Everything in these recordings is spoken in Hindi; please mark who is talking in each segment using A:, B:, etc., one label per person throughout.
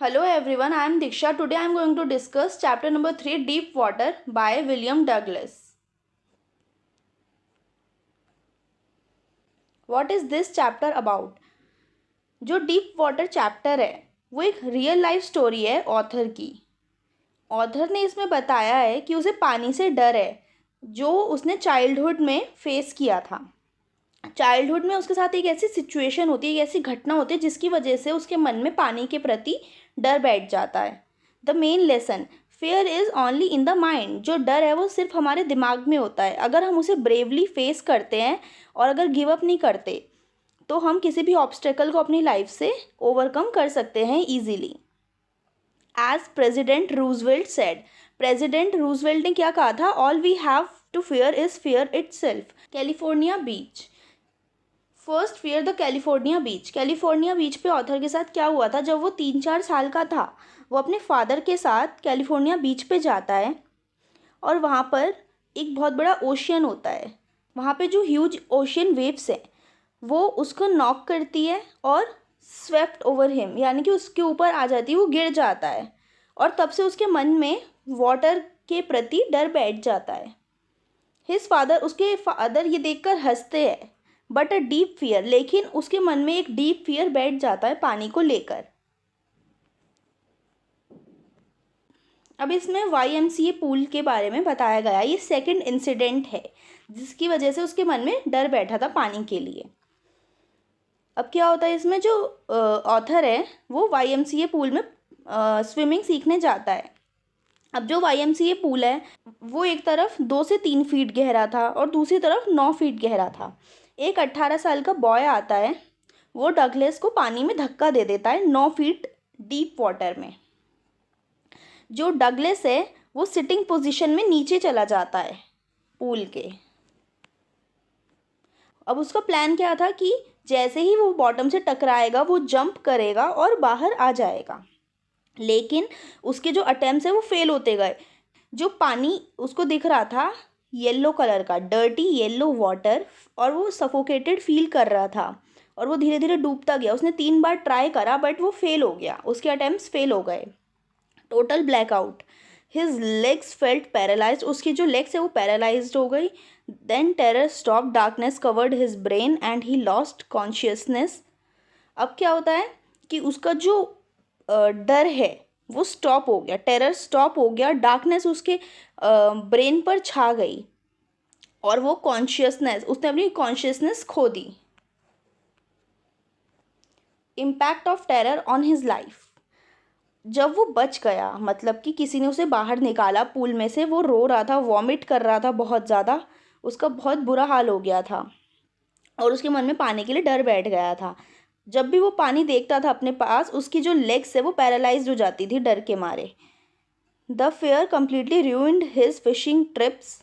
A: Hello everyone, I am Diksha. Today I am going to discuss chapter number 3 Deep Water by William Douglas. What is this chapter about? जो डीप वाटर चैप्टर है वो एक रियल लाइफ स्टोरी है ऑथर की। ऑथर ने इसमें बताया है कि उसे पानी से डर है जो उसने चाइल्डहुड में फेस किया था। चाइल्डहुड में उसके साथ एक ऐसी सिचुएशन होती है, एक ऐसी घटना होती है जिसकी वजह से उसके मन में पानी के प्रति डर बैठ जाता है। The main lesson, fair is only in the mind. जो डर है वो सिर्फ हमारे दिमाग में होता है। अगर हम उसे ब्रेवली फेस करते हैं और अगर गिव अप नहीं करते तो हम किसी भी ऑब्स्टेकल को अपनी लाइफ से ओवरकम कर सकते हैं easily. As president Roosevelt said, president Roosevelt ने क्या कहा था? All we have to fear is fear itself. California beach, first fear the California beach. California beach पे ऑथर के साथ क्या हुआ था? जब वो 3-4 साल का था वो अपने फादर के साथ कैलिफोर्निया बीच पे जाता है और वहाँ पर एक बहुत बड़ा ओशियन होता है। वहाँ पे जो ह्यूज ओशियन वेव्स है वो उसको नॉक करती है और स्वेप्ट ओवर हिम, यानी कि उसके ऊपर आ जाती है, वो गिर जाता है और तब से उसके मन में वाटर के प्रति डर बैठ जाता है। उसके फादर ये देखकर हंसते हैं, बट अ डीप फियर, लेकिन उसके मन में एक डीप फियर बैठ जाता है पानी को लेकर। अब इसमें YMCA पूल के बारे में बताया गया। ये सेकंड इंसिडेंट है जिसकी वजह से उसके मन में डर बैठा था पानी के लिए। अब क्या होता है इसमें, जो ऑथर है वो YMCA पूल में स्विमिंग सीखने जाता है। अब जो YMCA पूल है वो एक तरफ 2 से 3 फीट गहरा था और दूसरी तरफ 9 फीट गहरा था। एक 18 साल का बॉय आता है, वो डगलस को पानी में धक्का दे देता है 9 फीट डीप वाटर में। जो डगलस है वो सिटिंग पोजीशन में नीचे चला जाता है पूल के। अब उसका प्लान क्या था कि जैसे ही वो बॉटम से टकराएगा वो जंप करेगा और बाहर आ जाएगा, लेकिन उसके जो अटेम्प्ट्स है वो फेल होते गए। जो पानी उसको दिख रहा था येलो कलर का, डर्टी येलो वाटर, और वो सफोकेटेड फील कर रहा था और वो धीरे धीरे डूबता गया। उसने 3 बार ट्राई करा बट वो फेल हो गया, उसके अटेम्प्ट्स फेल हो गए। Total blackout, his legs felt paralysed, उसकी जो लेग्स है वो पैरालाइज्ड हो गई। Then terror stop, darkness covered his brain and he lost consciousness. अब क्या होता है कि उसका जो डर है वो स्टॉप हो गया, टेरर स्टॉप हो गया, डार्कनेस उसके ब्रेन पर छा गई और वो कॉन्शियसनेस, उसने अपनी कॉन्शियसनेस खो दी। Impact of terror on his life, जब वो बच गया, मतलब कि किसी ने उसे बाहर निकाला पूल में से, वो रो रहा था, वॉमिट कर रहा था बहुत ज़्यादा, उसका बहुत बुरा हाल हो गया था और उसके मन में पानी के लिए डर बैठ गया था। जब भी वो पानी देखता था अपने पास, उसकी जो लेग्स है वो पैरालाइज्ड हो जाती थी डर के मारे। The fair completely ruined his fishing trips.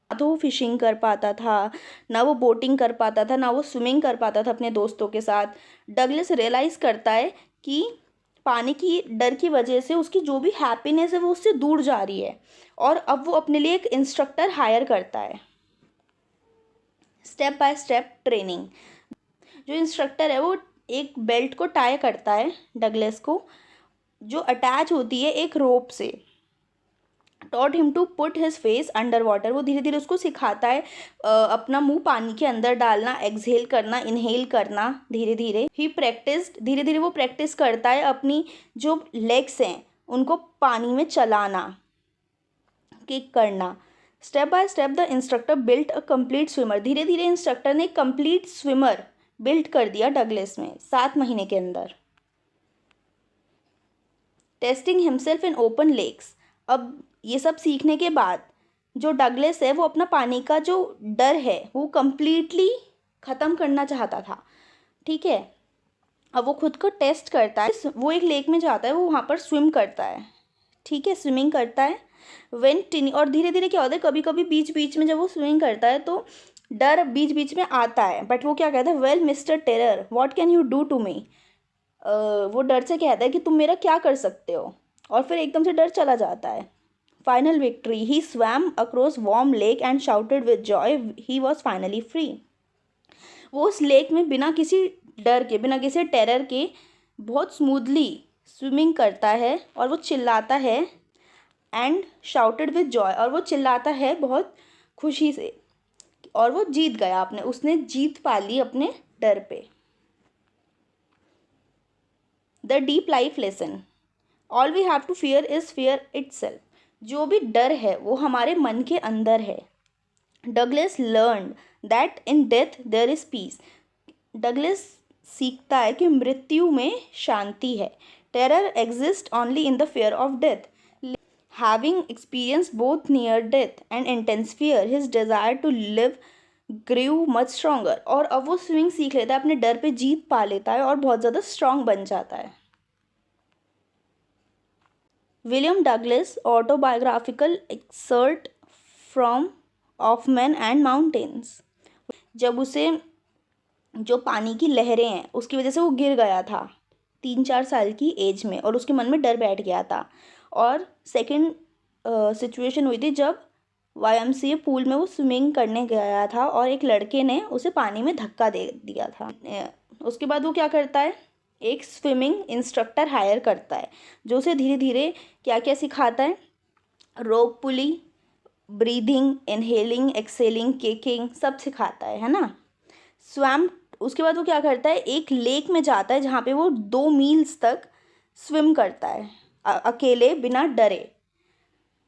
A: ना तो वो फिशिंग कर पाता था, ना वो बोटिंग कर पाता था, ना वो स्विमिंग कर पाता था अपने दोस्तों के साथ। डगलस रियलाइज़ करता है कि पानी की डर की वजह से उसकी जो भी हैप्पीनेस है वो उससे दूर जा रही है और अब वो अपने लिए एक इंस्ट्रक्टर हायर करता है। स्टेप बाय स्टेप ट्रेनिंग, जो इंस्ट्रक्टर है वो एक बेल्ट को टाई करता है डगलस को, जो अटैच होती है एक रोप से। Taught him to put his face under water, वो धीरे धीरे उसको सिखाता है अपना मुंह पानी के अंदर डालना, एक्सहेल करना, इनहेल करना धीरे धीरे। ही प्रैक्टिस्ड, धीरे धीरे वो प्रैक्टिस करता है अपनी जो लेग्स हैं उनको पानी में चलाना, किक करना। Step by step the instructor built a complete swimmer, धीरे धीरे इंस्ट्रक्टर ने कंप्लीट स्विमर बिल्ड कर दिया डगलस में 7 महीने के अंदर। Testing himself in open lakes, अब ये सब सीखने के बाद जो डगलस है वो अपना पानी का जो डर है वो कम्प्लीटली ख़त्म करना चाहता था। ठीक है, अब वो खुद को टेस्ट करता है, वो एक लेक में जाता है, वो वहाँ पर स्विम करता है। ठीक है, स्विमिंग करता है वेन टिनी, और धीरे धीरे क्या होता है, कभी कभी बीच बीच में जब वो स्विमिंग करता है तो डर बीच बीच में आता है, बट वो क्या कहता है, well mister terror what can you do to me. वो डर से कहता है कि तुम मेरा क्या कर सकते हो, और फिर एकदम से डर चला जाता है। Final victory, he swum across warm lake and shouted with joy he was finally free. वो उस लेक में बिना किसी डर के, बिना किसी टेरर के बहुत स्मूथली स्विमिंग करता है और वो चिल्लाता है एंड शाउटेड विद जॉय, और वो चिल्लाता है बहुत खुशी से, और वो जीत गया, उसने जीत पा ली अपने डर पे। The deep life lesson, all we have to fear is fear itself. जो भी डर है वो हमारे मन के अंदर है। Douglas learn that in death there is peace. Douglas सीखता है कि मृत्यु में शांति है। Terror exist only in the fear of death. Having experienced both near death and intense fear, his desire to live grew much stronger। और अब वो स्विमिंग सीख लेता है, अपने डर पे जीत पा लेता है और बहुत ज़्यादा स्ट्रांग बन जाता है। William Douglas autobiographical exert from of man and mountains. जब उसे जो पानी की लहरें हैं उसकी वजह से वो गिर गया था 3-4 साल की एज में, और उसके मन में डर बैठ गया था। और सेकंड सिचुएशन हुई थी जब YMCA पूल में वो स्विमिंग करने गया था और एक लड़के ने उसे पानी में धक्का दे दिया था। उसके बाद वो क्या करता है, एक स्विमिंग इंस्ट्रक्टर हायर करता है जो उसे धीरे धीरे क्या क्या सिखाता है, रोप पुली, ब्रीदिंग, इनहेलिंग, एक्सेलिंग, किकिंग, सब सिखाता है ना। स्वैम, उसके बाद वो क्या करता है, एक लेक में जाता है जहाँ पे वो 2 मील्स तक स्विम करता है अकेले बिना डरे।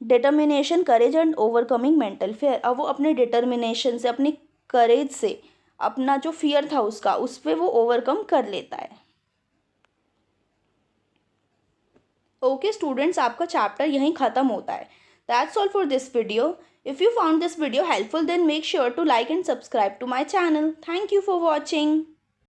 A: Determination, courage and overcoming mental fear. अब वो अपने डिटर्मिनेशन से, अपने करेज से, अपना जो फियर था उसका, उस पर वो ओवरकम कर लेता है। ओके स्टूडेंट्स, आपका चैप्टर यहीं ख़त्म होता है। That's all for this video. If you found this video helpful then make sure to like and subscribe to my channel. Thank you for watching.